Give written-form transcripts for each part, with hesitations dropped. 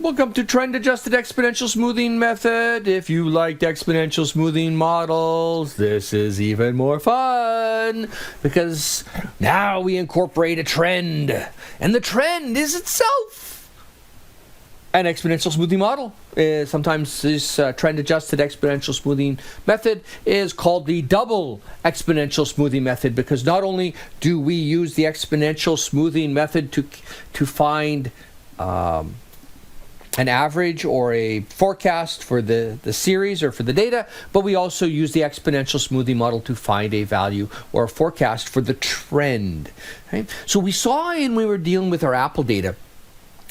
Welcome to Trend-Adjusted Exponential Smoothing Method. If you liked exponential smoothing models, this is even more fun because now we incorporate a trend, and the trend is itself an exponential smoothing model. Sometimes this trend-adjusted exponential smoothing method is called the double exponential smoothing method because not only do we use the exponential smoothing method to find an average or a forecast for the series or for the data, but we also use the exponential smoothing model to find a value or a forecast for the trend. Okay? So we saw when we were dealing with our Apple data,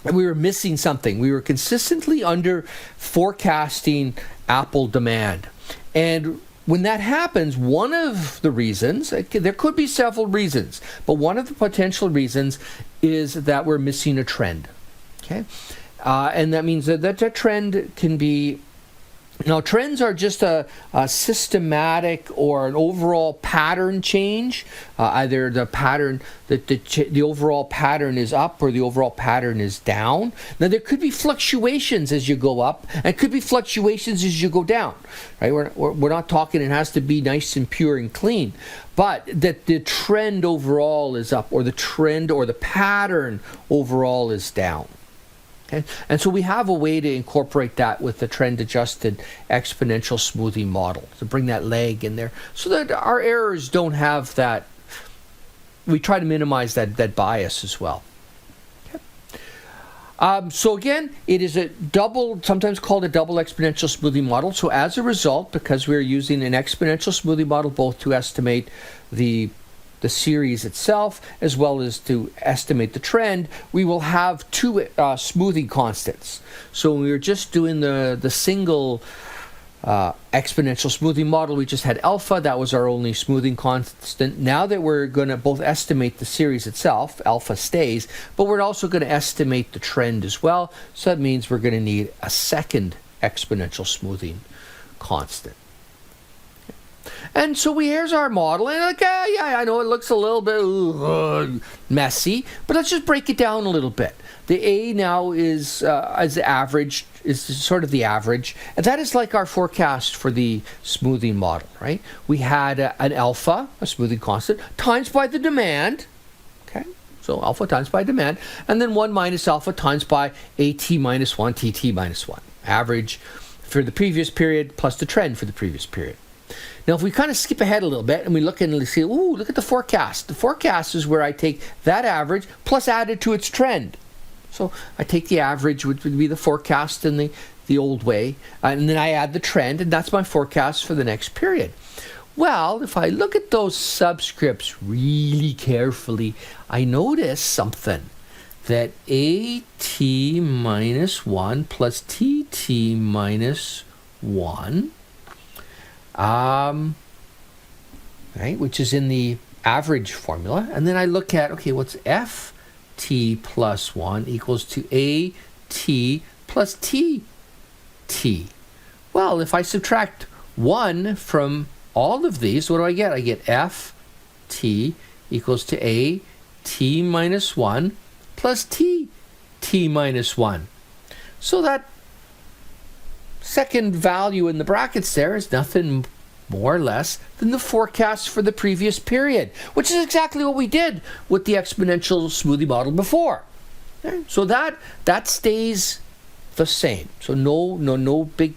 and we were missing something. We were consistently under forecasting Apple demand. And when that happens, one of the reasons, there could be several reasons, but one of the potential reasons is that we're missing a trend. Okay? And that means that trend can be, trends are just a systematic or an overall pattern change. Either the pattern, the overall pattern is up or the overall pattern is down. Now, there could be fluctuations as you go up, and it could be fluctuations as you go down. Right? We're not talking it has to be nice and pure and clean, but that the trend overall is up, or the trend or the pattern overall is down. Okay? And so we have a way to incorporate that with the trend-adjusted exponential smoothing model to bring that lag in there so that our errors don't have that. We try to minimize that bias as well. Okay? So again, it is sometimes called a double exponential smoothing model. So as a result, because we're using an exponential smoothing model both to estimate the series itself as well as to estimate the trend, we will have two smoothing constants. So when we were just doing the single exponential smoothing model, we just had alpha. That was our only smoothing constant. Now that we're going to both estimate the series itself, alpha stays, but we're also going to estimate the trend as well. So that means we're going to need a second exponential smoothing constant. And so here's our model, and I know it looks a little bit messy, but let's just break it down a little bit. The A now is the average, is sort of the average, and that is like our forecast for the smoothing model, right? We had an alpha, a smoothing constant, times by the demand, okay? So alpha times by demand, and then 1 minus alpha times by AT minus 1, TT minus 1. Average for the previous period plus the trend for the previous period. Now, if we kind of skip ahead a little bit and we look and see, look at the forecast. The forecast is where I take that average plus add it to its trend. So I take the average, which would be the forecast in the old way, and then I add the trend, and that's my forecast for the next period. Well, if I look at those subscripts really carefully, I notice something, that AT minus 1 plus TT minus 1, right, which is in the average formula. And then I look at, okay, what's FT plus 1 equals to AT plus TT. Well, if I subtract 1 from all of these, what do I get? I get FT equals to AT minus 1 plus TT minus 1. So that second value in the brackets there is nothing more or less than the forecast for the previous period, which is exactly what we did with the exponential smoothing model before. Okay? So that stays the same. So no big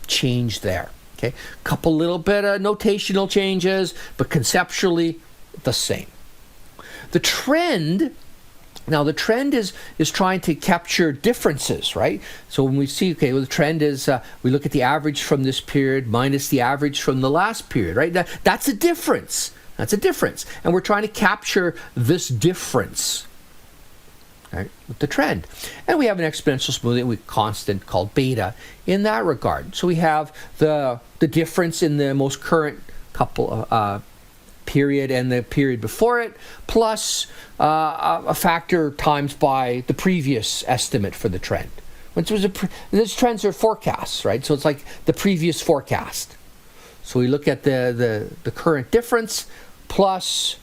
change there. Okay, couple little bit of notational changes, but conceptually the same. The trend. Now, the trend is trying to capture differences, right? So when we see, okay, well, the trend is, we look at the average from this period minus the average from the last period, right? That's a difference. That's a difference. And we're trying to capture this difference, right, with the trend. And we have an exponential smoothing constant called beta in that regard. So we have the difference in the most current couple period and the period before it, plus a factor times by the previous estimate for the trend. Which was these trends are forecasts, right? So it's like the previous forecast. So we look at the current difference plus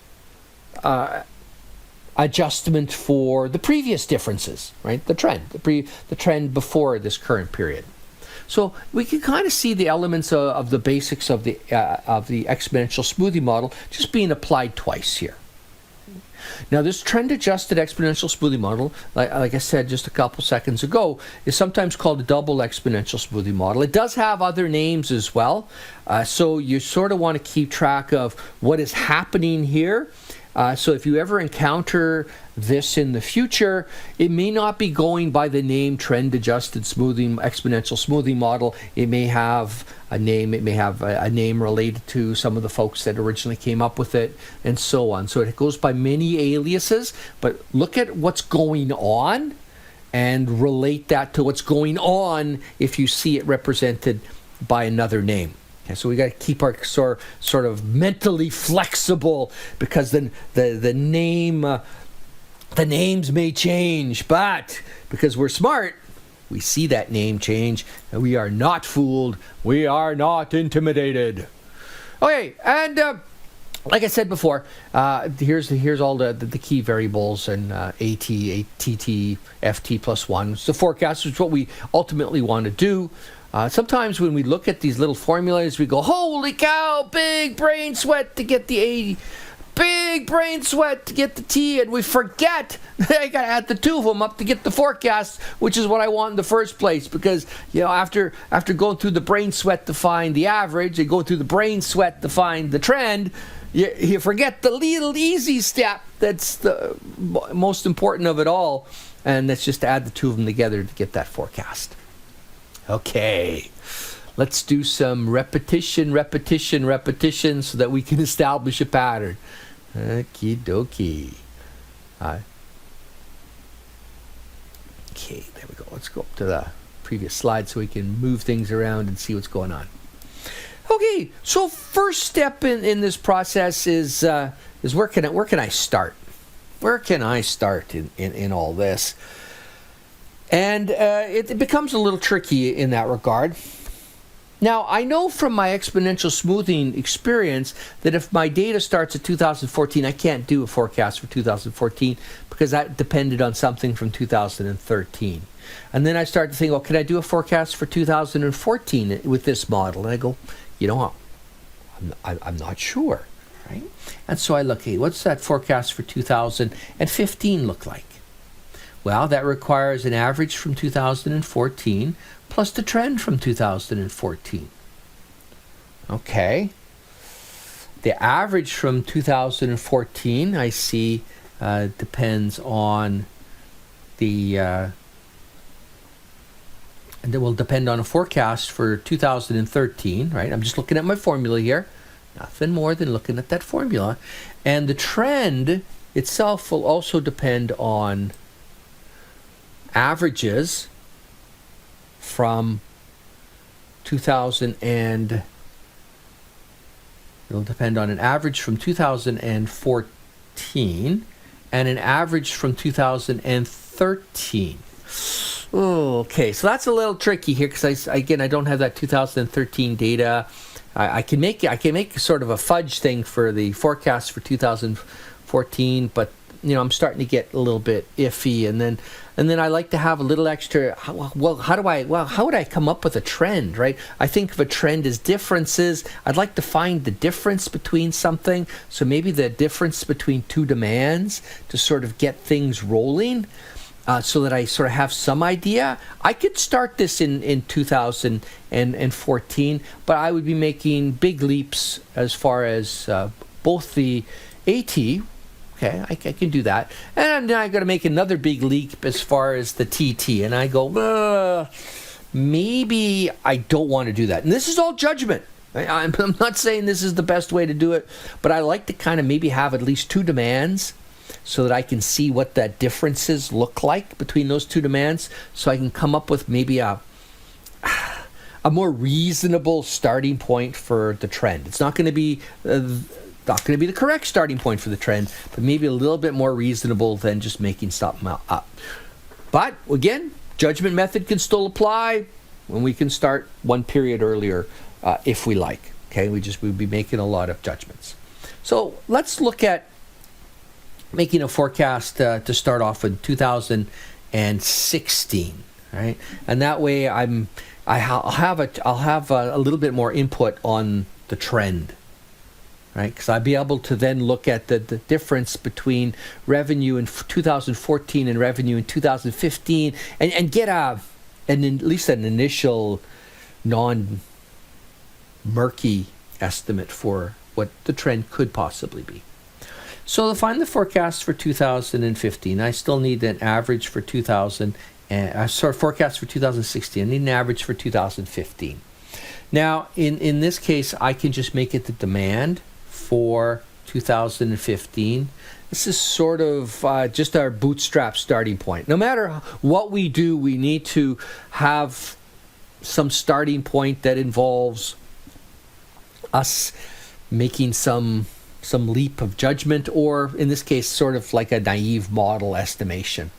adjustment for the previous differences, right? The trend, the trend before this current period. So we can kind of see the elements of the basics of the exponential smoothie model just being applied twice here. Now, this trend-adjusted exponential smoothie model, like I said just a couple seconds ago, is sometimes called a double exponential smoothie model. It does have other names as well, so you sort of want to keep track of what is happening here. So if you ever encounter this in the future, it may not be going by the name trend-adjusted exponential smoothie model. It may have a name. It may have a name related to some of the folks that originally came up with it, and so on. So it goes by many aliases, but look at what's going on and relate that to what's going on if you see it represented by another name. Okay, so we got to keep our sort of mentally flexible, because then the names may change, but because we're smart, we see that name change, and we are not fooled. We are not intimidated. Okay, and like I said before, here's all the key variables and AT, TT, FT plus 1. It's the forecast, which is what we ultimately want to do. Sometimes when we look at these little formulas, we go, holy cow, big brain sweat to get the A, big brain sweat to get the T, and we forget I got to add the two of them up to get the forecast, which is what I want in the first place, because, after going through the brain sweat to find the average and going through the brain sweat to find the trend, you forget the little easy step that's the most important of it all, and that's just to add the two of them together to get that forecast. Okay, let's do some repetition so that we can establish a pattern. Okie dokie. Okay, there we go. Let's go up to the previous slide so we can move things around and see what's going on. Okay, so first step in this process is where can I start? Where can I start in all this? And it becomes a little tricky in that regard. Now, I know from my exponential smoothing experience that if my data starts at 2014, I can't do a forecast for 2014 because that depended on something from 2013. And then I start to think, well, can I do a forecast for 2014 with this model? And I go, I'm not sure, right? And so I look, hey, what's that forecast for 2015 look like? Well, that requires an average from 2014 plus the trend from 2014. Okay. The average from 2014, I see, depends on and it will depend on a forecast for 2013, right? I'm just looking at my formula here. Nothing more than looking at that formula. And the trend itself will also depend on averages from 2000 and it'll depend on an average from 2014 and an average from 2013. Okay, so that's a little tricky here because I don't have that 2013 data. I can make sort of a fudge thing for the forecast for 2014, but I'm starting to get a little bit iffy, and then I like to have a little extra. How would I come up with a trend, right? I think of a trend as differences. I'd like to find the difference between something, so maybe the difference between two demands to sort of get things rolling, so that I sort of have some idea. I could start this in 2014, but I would be making big leaps as far as both the AT. Okay, I can do that. And then I got to make another big leap as far as the TT. And I go, maybe I don't want to do that. And this is all judgment. I'm not saying this is the best way to do it, but I like to kind of maybe have at least two demands so that I can see what that differences look like between those two demands, so I can come up with maybe a more reasonable starting point for the trend. It's not going to be the correct starting point for the trend, but maybe a little bit more reasonable than just making something up. But again, judgment method can still apply when we can start one period earlier if we like. Okay, we'd be making a lot of judgments. So let's look at making a forecast to start off with 2016, right? And that way I'll have a little bit more input on the trend, right? Because I'll be able to then look at the difference between revenue in 2014 and revenue in 2015, and get at least an initial non-murky estimate for what the trend could possibly be. So to find the forecast for 2015, I still need an average for forecast for 2016. I need an average for 2015. Now, in this case, I can just make it the demand for 2015. This is sort of just our bootstrap starting point. No matter what we do, we need to have some starting point that involves us making some leap of judgment, or in this case, sort of like a naive model estimation.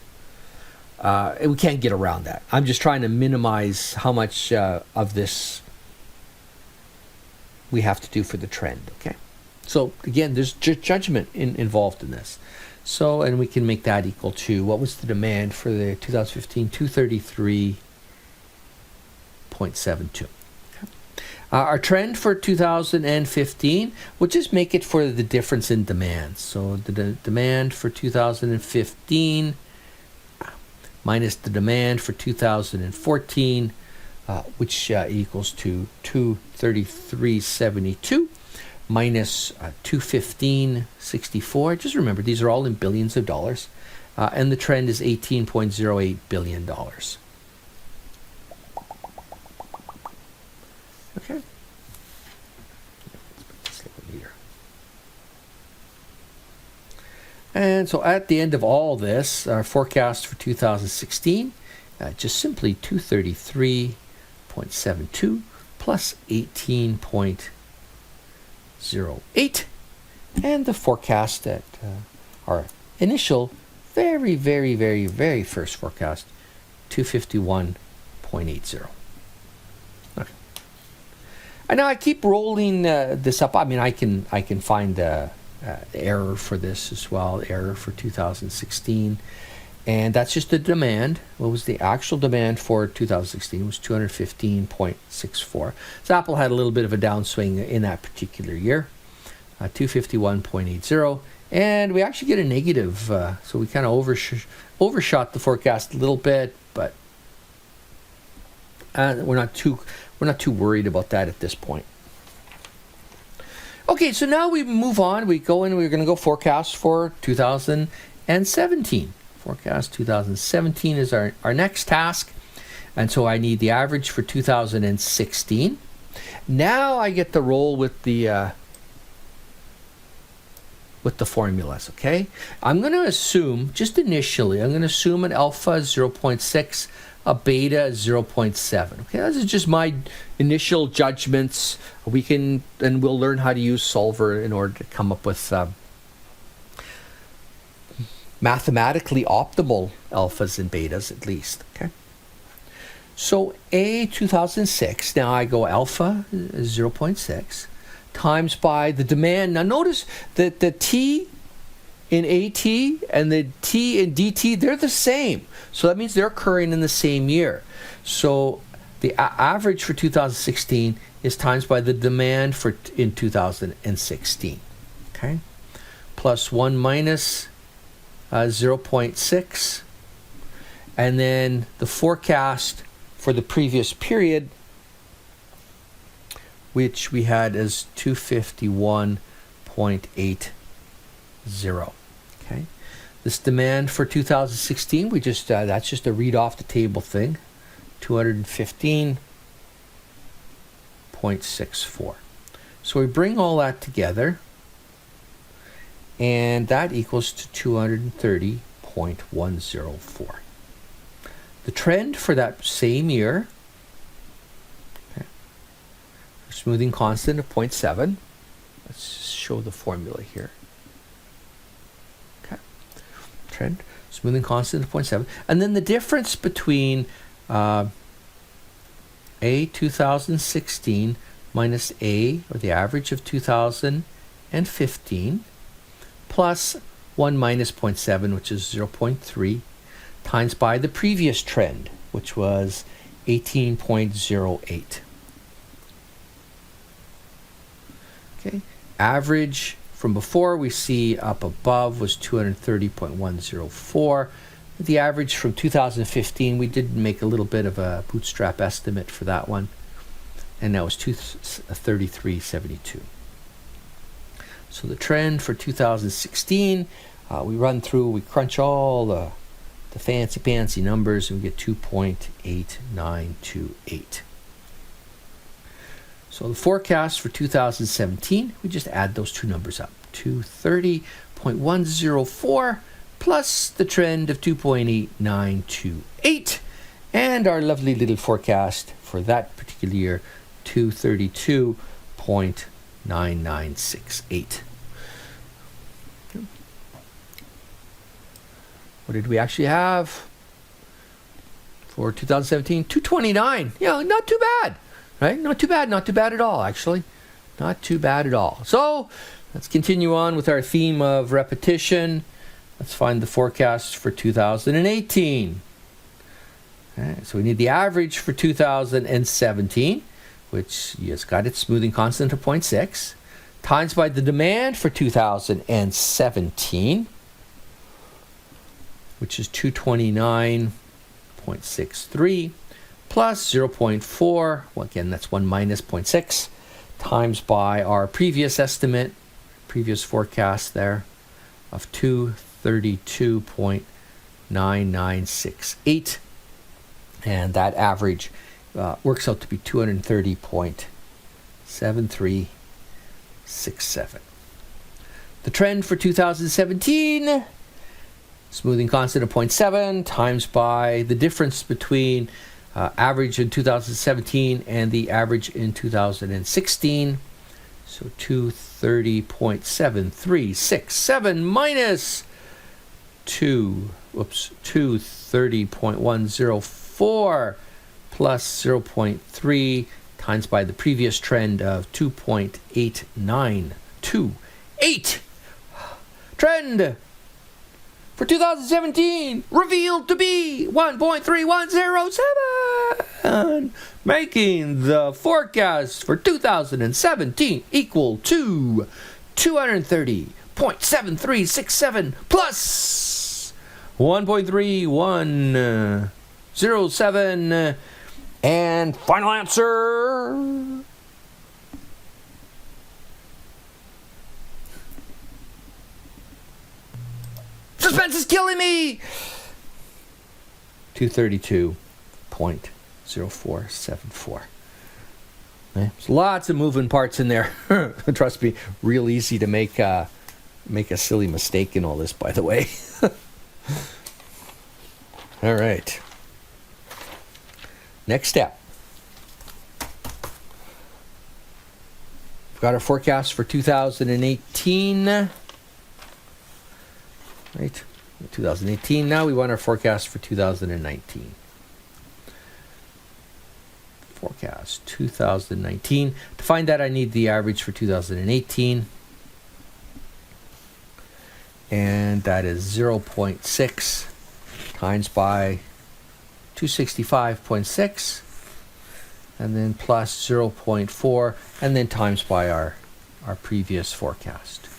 And we can't get around that. I'm just trying to minimize how much of this we have to do for the trend, okay? So again, there's judgment involved in this. So, and we can make that equal to, what was the demand for the 2015? 233.72. Our trend for 2015, we'll just make it for the difference in demand. So the demand for 2015 minus the demand for 2014, which equals to 233.72 minus 215.64. Just remember, these are all in billions of dollars. And the trend is $18.08 billion. Okay. And so at the end of all this, our forecast for 2016, just simply 233.72 plus 18.08, and the forecast at our initial very, very, very, very first forecast, 251.80. Okay. And now I keep rolling this up. I mean, I can find the error for this as well, error for 2016. And that's just the demand. What was the actual demand for 2016? It was 215.64. So Apple had a little bit of a downswing in that particular year, 251.80. And we actually get a negative, so we kind of overshot the forecast a little bit, but we're not too worried about that at this point. Okay, so now we move on. We go in. We're going to go forecast for 2017. Forecast 2017 is our next task, and so I need the average for 2016. Now I get to roll with the formulas. Okay, I'm going to assume just initially. I'm going to assume an alpha 0.6. A beta 0.7. Okay, this is just my initial judgments. We'll learn how to use Solver in order to come up with mathematically optimal alphas and betas at least. Okay. So A 2006. Now I go alpha 0.6 times by the demand. Now notice that the T in AT and the T in DT, they're the same. So that means they're occurring in the same year. So the average for 2016 is times by the demand in 2016. Okay? Plus 1 minus 0.6. And then the forecast for the previous period, which we had as 251.80. Okay, this demand for 2016, we just that's just a read off the table thing, 215.64. So we bring all that together, and that equals to 230.104. The trend for that same year, okay, smoothing constant of 0.7. Let's show the formula here. Trend, smoothing constant of 0.7, and then the difference between A 2016 minus A, or the average of 2015, plus 1 minus 0.7, which is 0.3, times by the previous trend, which was 18.08. Okay, average from before we see up above was 230.104. The average from 2015, we did make a little bit of a bootstrap estimate for that one, and that was 233.72. So the trend for 2016, we run through, we crunch all the fancy numbers, and we get 2.8928. So the forecast for 2017, we just add those two numbers up. 230.104 plus the trend of 2.8928. And our lovely little forecast for that particular year, 232.9968. What did we actually have for 2017? 229. Yeah, not too bad. Right? Not too bad at all, actually. Not too bad at all. So, let's continue on with our theme of repetition. Let's find the forecast for 2018. Okay, so we need the average for 2017, which has got its smoothing constant of 0.6, times by the demand for 2017, which is 229.63. plus 0.4, well, again, that's 1 minus 0.6, times by our previous estimate, previous forecast there, of 232.9968. And that average works out to be 230.7367. The trend for 2017, smoothing constant of 0.7, times by the difference between average in 2017 and the average in 2016. So 230.7367 minus 230.104 plus 0.3 times by the previous trend of 2.8928. Trend for 2017 revealed to be 1.3107, making the forecast for 2017 equal to 230.7367 plus 1.3107. And final answer, suspense is killing me! 232.0474. There's lots of moving parts in there. Trust me, real easy to make a silly mistake in all this, by the way. All right. Next step. We've got our forecast for 2018. Right, 2018. Now we want our forecast for 2019. Forecast 2019. To find that, I need the average for 2018. And that is 0.6 times by 265.6. And then plus 0.4. And then times by our previous forecast.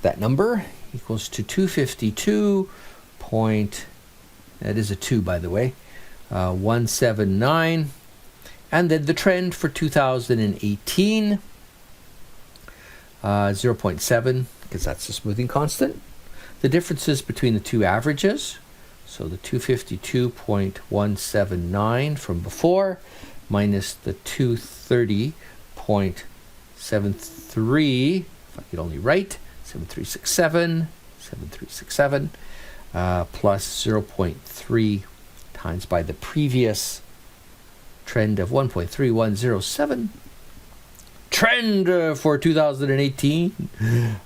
That number equals to 252 point, that is a 2 by the way, 179. And then the trend for 2018, 0.7, because that's the smoothing constant. The differences between the two averages, so the 252.179 from before minus the 230.73, if I could only write, 7367, plus 0.3 times by the previous trend of 1.3107. trend for 2018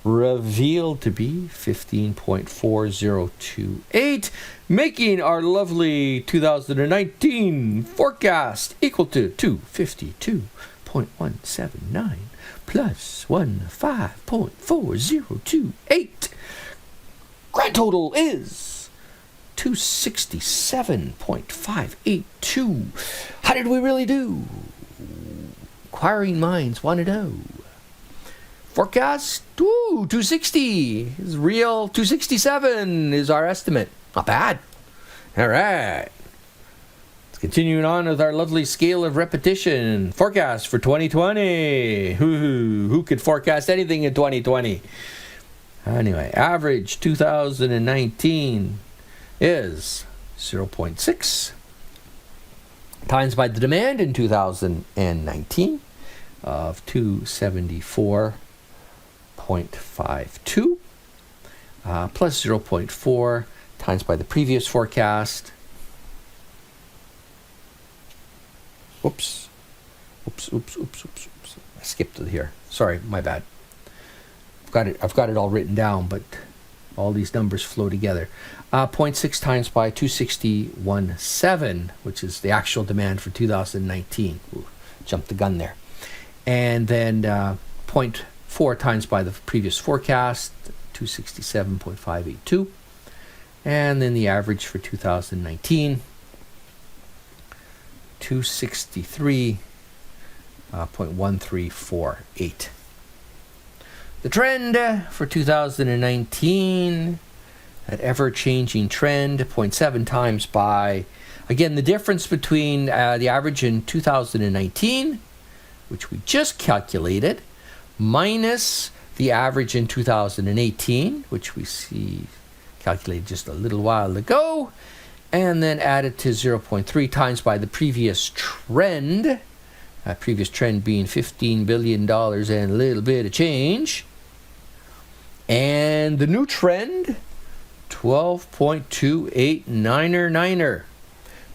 revealed to be 15.4028, making our lovely 2019 forecast equal to 252.179 plus 15.4028. Grand total is 267.582. How did we really do? Inquiring minds want to know. Forecast, 260 is real. 267 is our estimate. Not bad. All right. Let's continuing on with our lovely scale of repetition. Forecast for 2020. Who could forecast anything in 2020? Anyway, average 2019 is 0.6 times by the demand in 2019 of 274.52 plus 0.4 times by the previous forecast. Oops. I skipped it here. Sorry, my bad. I've got it all written down, but all these numbers flow together. 0.6 times by 261.7, which is the actual demand for 2019. Ooh, jumped the gun there. And then 0.4 times by the previous forecast, 267.582. And then the average for 2019, 263.1348. The trend for 2019, that ever-changing trend, 0.7 times by, again, the difference between the average in 2019, which we just calculated, minus the average in 2018, which we see calculated just a little while ago, and then added to 0.3 times by the previous trend, previous trend being $15 billion and a little bit of change. And the new trend, 12.289er,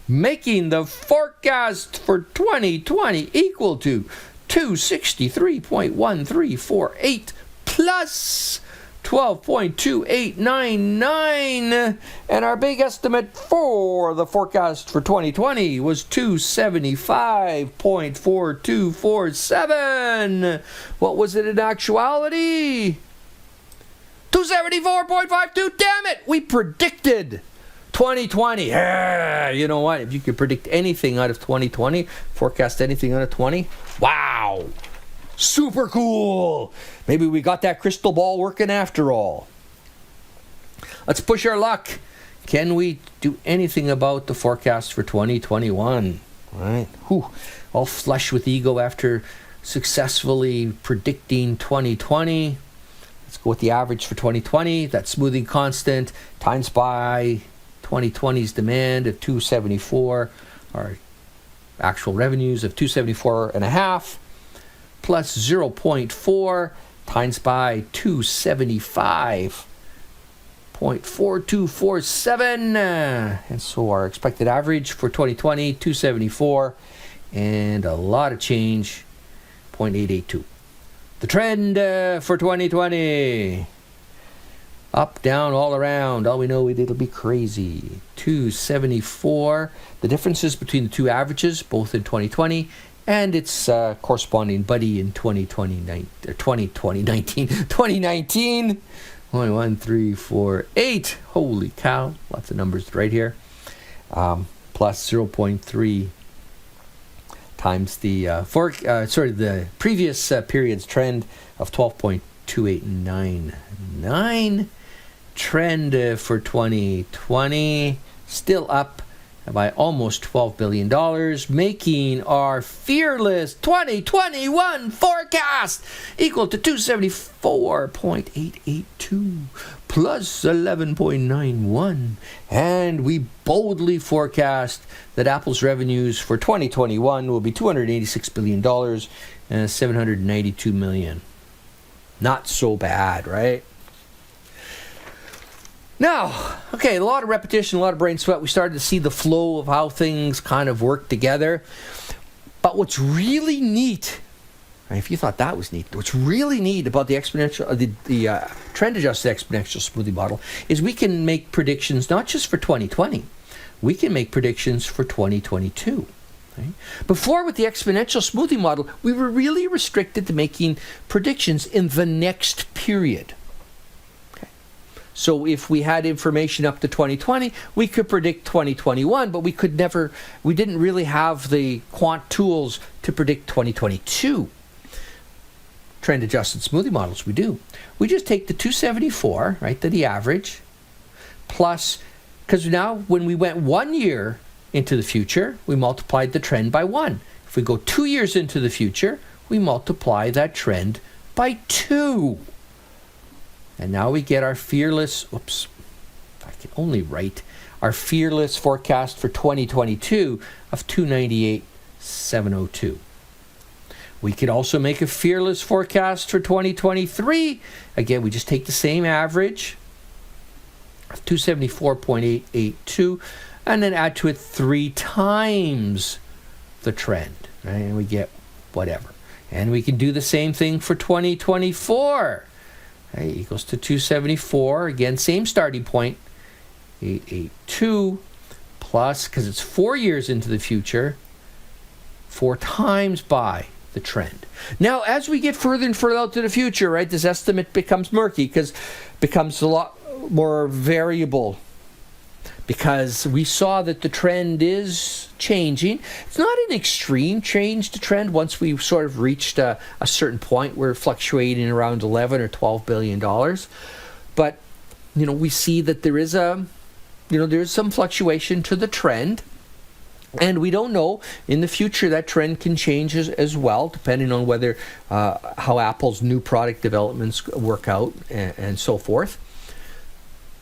making the forecast for 2020 equal to 263.1348 plus 12.2899, and our big estimate for the forecast for 2020 was 275.4247. What was it in actuality? 274.52. Damn it! We predicted 2020. Yeah, you know what? If you could predict anything out of 2020, forecast anything out of 20, wow! Super cool! Maybe we got that crystal ball working after all. Let's push our luck. Can we do anything about the forecast for 2021? All right. Whew. All flush with ego after successfully predicting 2020. Let's go with the average for 2020. That smoothing constant times by 2020's demand of 274. Our actual revenues of 274.5. Plus 0.4 times by 275.4247. And so our expected average for 2020, 274, and a lot of change, 0.882. The trend for 2020, up, down, all around. All we know is it'll be crazy. 274. The differences between the two averages, both in 2020 and its corresponding buddy in 2019. 1, 1, 3, 4, 8. Holy cow. Lots of numbers right here. Plus 0.3 times the the previous period's trend of 12.2899. Trend for 2020 still up by almost $12 billion, making our fearless 2021 forecast equal to 274.882 plus 11.91. And we boldly forecast that Apple's revenues for 2021 will be $286 billion and $792 million. Not so bad, right? Now, okay, a lot of repetition, a lot of brain sweat. We started to see the flow of how things kind of work together. But what's really neat, If you thought that was neat, what's really neat about the trend-adjusted exponential smoothie model is we can make predictions not just for 2020, we can make predictions for 2022. Right? Before, with the exponential smoothie model, we were really restricted to making predictions in the next period. Okay. So if we had information up to 2020, we could predict 2021, but we didn't really have the quant tools to predict 2022. Trend-adjusted smoothie models, we do. We just take the 274, right, the average, plus, because now when we went 1 year into the future, we multiplied the trend by 1. If we go 2 years into the future, we multiply that trend by 2. And now we get our fearless, if I can only write, our fearless forecast for 2022 of 298,702. We could also make a fearless forecast for 2023. Again, we just take the same average of 274.882 and then add to it 3 times the trend, right? And we get whatever. And we can do the same thing for 2024. Right? Equals to 274. Again, same starting point, 882 plus, because it's 4 years into the future, 4 times by the trend. Now, as we get further and further out to the future, right, this estimate becomes murky because it becomes a lot more variable, because we saw that the trend is changing. It's not an extreme change to trend once we've sort of reached a certain point. We're fluctuating around 11 or 12 billion dollars. But, we see that there is there's some fluctuation to the trend. And we don't know, in the future that trend can change as well, depending on whether how Apple's new product developments work out and so forth.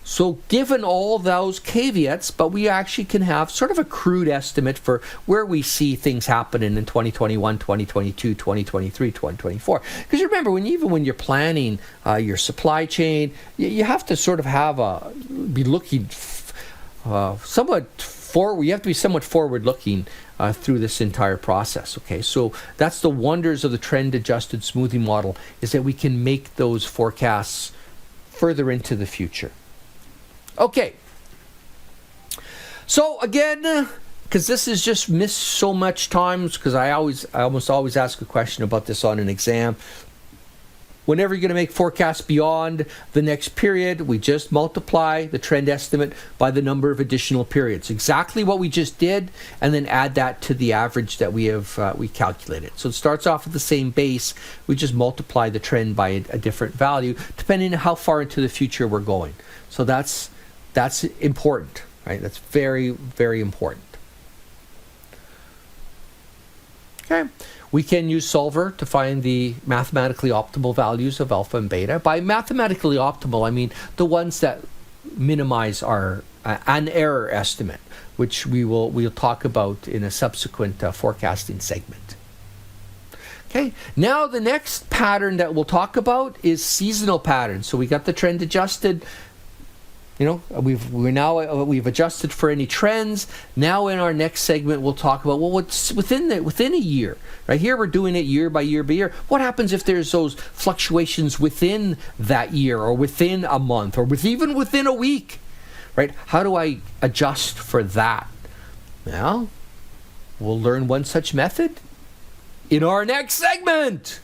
So given all those caveats, but we actually can have sort of a crude estimate for where we see things happening in 2021, 2022, 2023, 2024. Because remember, when you're planning your supply chain, you have to sort of be looking somewhat forward. You have to be somewhat forward-looking through this entire process. Okay, so that's the wonders of the trend-adjusted smoothie model, is that we can make those forecasts further into the future. Okay, so again, because this is just missed so much times, because I almost always ask a question about this on an exam. Whenever you're going to make forecasts beyond the next period, we just multiply the trend estimate by the number of additional periods. Exactly what we just did, and then add that to the average that we calculated. So it starts off with the same base. We just multiply the trend by a different value, depending on how far into the future we're going. So that's important, right? That's very, very important. Okay. We can use Solver to find the mathematically optimal values of alpha and beta. By mathematically optimal, I mean the ones that minimize our an error estimate, which we'll talk about in a subsequent forecasting segment. Okay, now the next pattern that we'll talk about is seasonal patterns. So we got the trend adjusted. We've adjusted for any trends. Now in our next segment, we'll talk about what's within a year. Right here, we're doing it year by year by year. What happens if there's those fluctuations within that year, or within a month, or even within a week? Right? How do I adjust for that? Well, we'll learn one such method in our next segment.